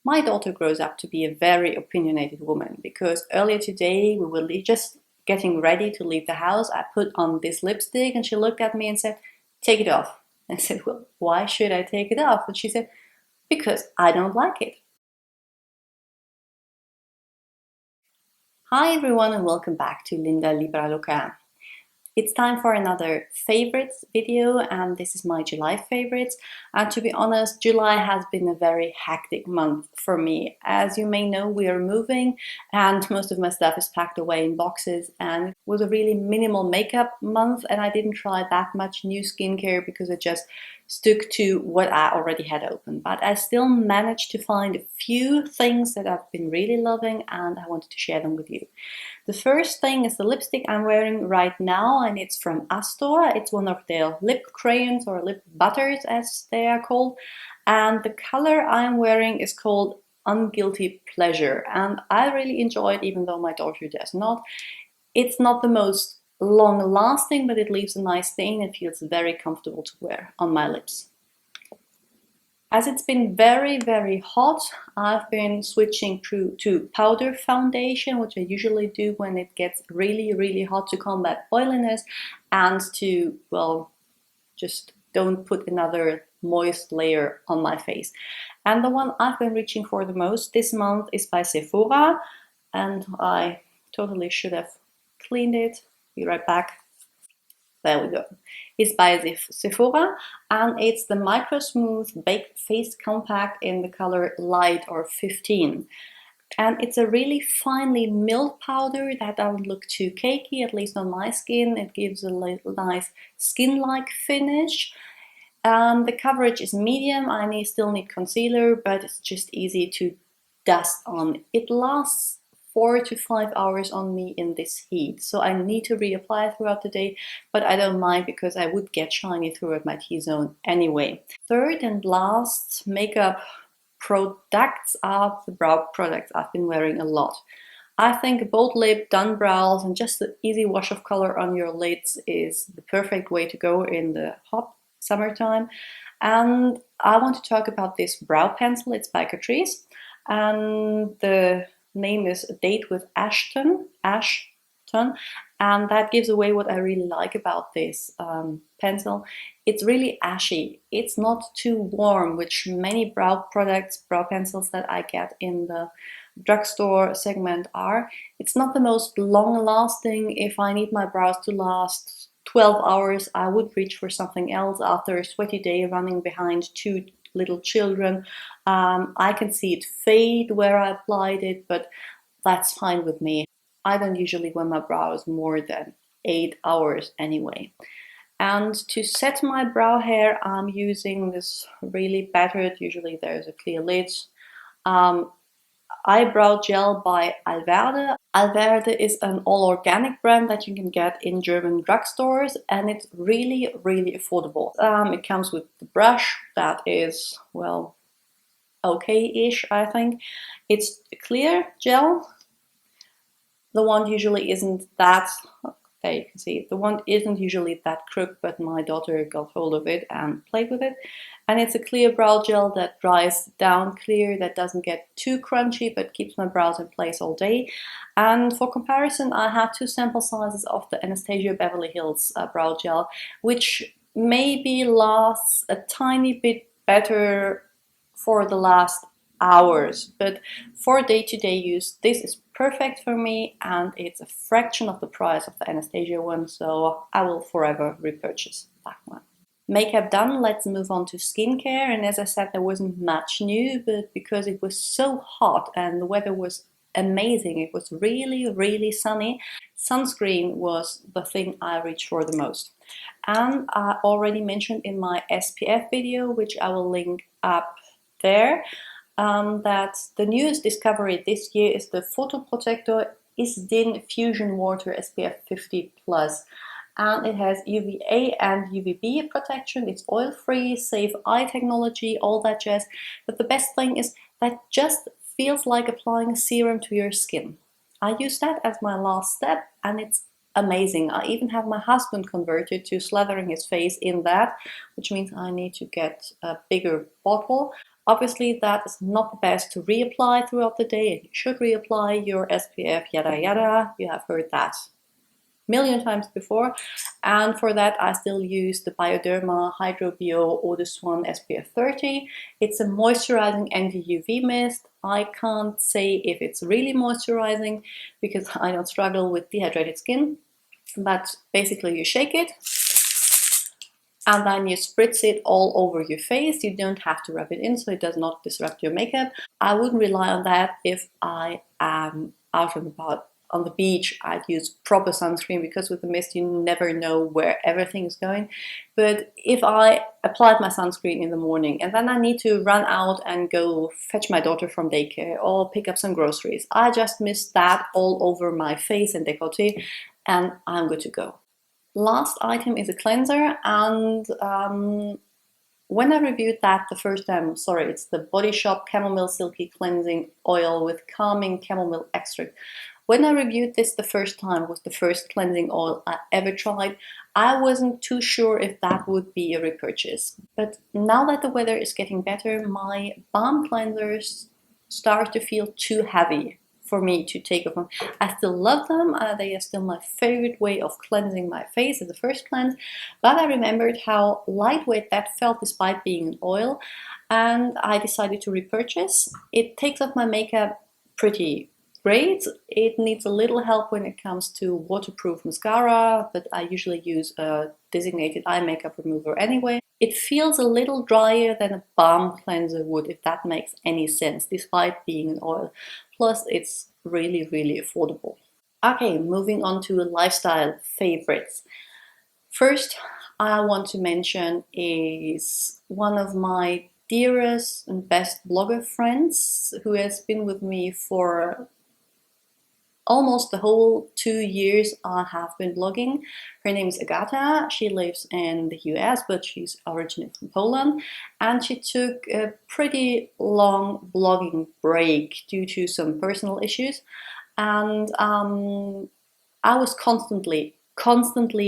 my daughter grows up to be a very opinionated woman, because earlier today we were just getting ready to leave the house. I put on this lipstick and she looked at me and said, "Take it off." I said, "Well, why should I take it off?" And she said, "Because I don't like it." Hi everyone and welcome back to Linda Libra Loca. It's time for another favorites video, and this is my July favorites. And to be honest, July has been a very hectic month for me. As you may know, we are moving and most of my stuff is packed away in boxes, and it was a really minimal makeup month, and I didn't try that much new skincare because I just stuck to what I already had open. But I still managed to find a few things that I've been really loving, and I wanted to share them with you. The first thing is the lipstick I'm wearing right now, and it's from Astor. It's one of their lip crayons or lip butters as they are called. And the color I'm wearing is called Unguilty Pleasure. And I really enjoy it, even though my daughter does not. It's not the most long lasting, but it leaves a nice stain and feels very comfortable to wear on my lips. As it's been very, very hot, I've been switching to powder foundation, which I usually do when it gets really, really hot, to combat oiliness and to, well, just don't put another moist layer on my face. And the one I've been reaching for the most this month is by Sephora, and I totally should have cleaned it. Be right back. There we go. It's by Sephora, and it's the Micro Smooth Baked Face Compact in the color Light or 15. And it's a really finely milled powder that doesn't look too cakey, at least on my skin. It gives a little nice skin-like finish. The coverage is medium. I still need concealer, but it's just easy to dust on. It lasts 4 to 5 hours on me in this heat, so I need to reapply throughout the day, but I don't mind because I would get shiny throughout my T-zone anyway. Third and last makeup products are the brow products I've been wearing a lot. I think a bold lip, done brows, and just the easy wash of color on your lids is the perfect way to go in the hot summertime. And I want to talk about this brow pencil. It's by Catrice, and the name is Date with Ashton, and that gives away what I really like about this pencil. It's really ashy. It's not too warm, which many brow pencils that I get in the drugstore segment are. It's not the most long-lasting. If I need my brows to last 12 hours, I would reach for something else after a sweaty day running behind two little children. I can see it fade where I applied it, but that's fine with me. I don't usually wear my brows more than 8 hours anyway. And to set my brow hair, I'm using this really battered, usually there's a clear lid, eyebrow gel by Alverde. Alverde is an all-organic brand that you can get in German drugstores, and it's really, really affordable. It comes with the brush that is, well, okay-ish, I think. It's a clear gel. The wand usually isn't that, there you can see, the wand isn't usually that crooked, but my daughter got hold of it and played with it. And it's a clear brow gel that dries down clear, that doesn't get too crunchy, but keeps my brows in place all day. And for comparison, I have 2 sample sizes of the Anastasia Beverly Hills brow gel, which maybe lasts a tiny bit better for the last hours, but for day-to-day use, this is perfect for me, and it's a fraction of the price of the Anastasia one, so I will forever repurchase that one. Makeup done, let's move on to skincare. And as I said, there wasn't much new, but because it was so hot and the weather was amazing, it was really, really sunny, sunscreen was the thing I reached for the most. And I already mentioned in my SPF video, which I will link up there, that the newest discovery this year is the Photoprotector Isdin Fusion Water SPF 50+. And it has UVA and UVB protection. It's oil-free, safe eye technology, all that jazz. But the best thing is that just feels like applying a serum to your skin. I use that as my last step, and it's amazing. I even have my husband converted to slathering his face in that, which means I need to get a bigger bottle. Obviously, that is not the best to reapply throughout the day, and you should reapply your SPF, yada yada. You have heard that a million times before. And for that, I still use the Bioderma Hydro Bio Eau de Soin SPF 30. It's a moisturizing anti-UV mist. I can't say if it's really moisturizing because I don't struggle with dehydrated skin, but basically you shake it and then you spritz it all over your face. You don't have to rub it in, so it does not disrupt your makeup. I wouldn't rely on that if I am out and about. On the beach, I'd use proper sunscreen because with the mist you never know where everything is going. But if I applied my sunscreen in the morning and then I need to run out and go fetch my daughter from daycare or pick up some groceries, I just mist that all over my face and décolleté and I'm good to go. Last item is a cleanser, and when I reviewed that the first time, sorry, it's the Body Shop Chamomile Silky Cleansing Oil with Calming Chamomile Extract. When I reviewed this the first time, was the first cleansing oil I ever tried, I wasn't too sure if that would be a repurchase. But now that the weather is getting better, my balm cleansers start to feel too heavy for me to take off. I still love them. They are still my favorite way of cleansing my face as a first cleanse. But I remembered how lightweight that felt despite being an oil, and I decided to repurchase. It takes off my makeup pretty great. It needs a little help when it comes to waterproof mascara, but I usually use a designated eye makeup remover anyway. It feels a little drier than a balm cleanser would, if that makes any sense, despite being an oil. Plus, it's really, really affordable. Okay, moving on to lifestyle favorites. First, I want to mention is one of my dearest and best blogger friends who has been with me for almost the whole 2 years I have been blogging. Her name is Agata. She lives in the US, but she's originally from Poland. And she took a pretty long blogging break due to some personal issues. And I was constantly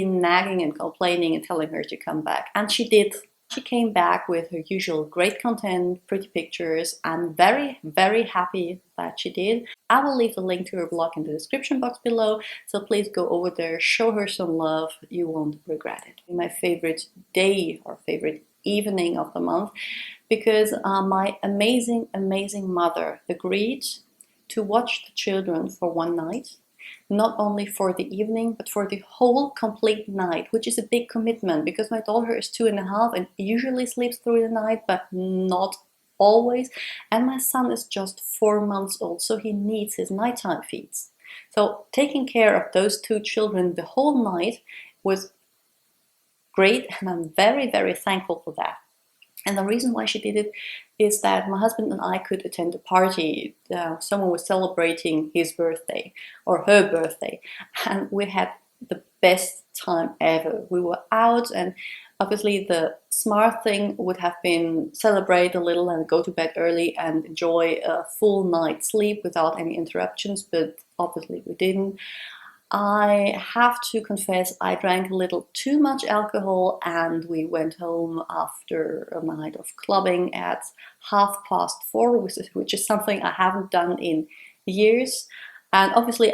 nagging and complaining and telling her to come back. And she did. She came back with her usual great content, pretty pictures. I'm very, very happy that she did. I will leave the link to her blog in the description box below, so please go over there, show her some love, you won't regret it. My favorite day or favorite evening of the month, because my amazing, amazing mother agreed to watch the children for one night. Not only for the evening, but for the whole complete night, which is a big commitment because my daughter is 2.5 and usually sleeps through the night, but not always. And my son is just 4 months old, so he needs his nighttime feeds. So taking care of those two children the whole night was great, and I'm very, very thankful for that. And the reason why she did it is that my husband and I could attend a party. Someone was celebrating his birthday or her birthday, and we had the best time ever. We were out, and obviously the smart thing would have been celebrate a little and go to bed early and enjoy a full night's sleep without any interruptions, but obviously we didn't. I have to confess I drank a little too much alcohol, and we went home after a night of clubbing at 4:30, which is something I haven't done in years. And obviously,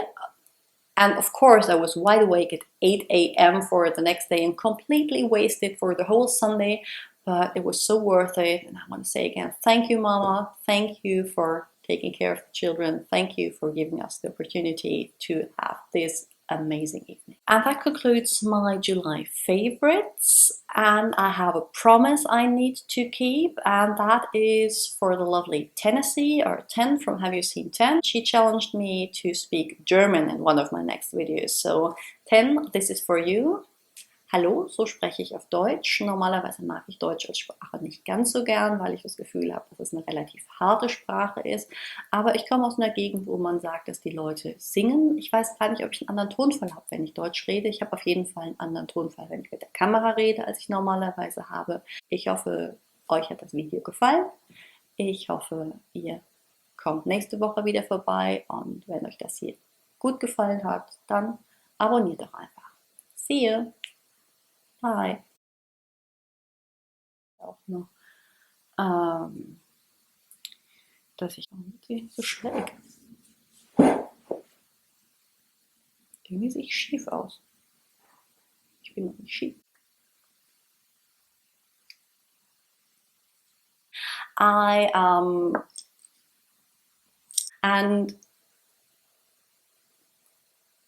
and of course, I was wide awake at 8 a.m. for the next day and completely wasted for the whole Sunday, but it was so worth it. And I want to say again, thank you, Mama. Thank you for taking care of the children. Thank you for giving us the opportunity to have this amazing evening. And that concludes my July favorites. And I have a promise I need to keep, and that is for the lovely Tennessee, or Ten from Have You Seen Ten? She challenged me to speak German in one of my next videos. So Ten, this is for you. Hallo, so spreche ich auf Deutsch. Normalerweise mag ich Deutsch als Sprache nicht ganz so gern, weil ich das Gefühl habe, dass es eine relativ harte Sprache ist. Aber ich komme aus einer Gegend, wo man sagt, dass die Leute singen. Ich weiß gar nicht, ob ich einen anderen Tonfall habe, wenn ich Deutsch rede. Ich habe auf jeden Fall einen anderen Tonfall, wenn ich mit der Kamera rede, als ich normalerweise habe. Ich hoffe, euch hat das Video gefallen. Ich hoffe, ihr kommt nächste Woche wieder vorbei. Und wenn euch das hier gut gefallen hat, dann abonniert doch einfach. See you! Hi. Auch noch. dass ich irgendwie so schräg. Irgendwie sehe ich schief aus. Ich bin noch nicht schief. I and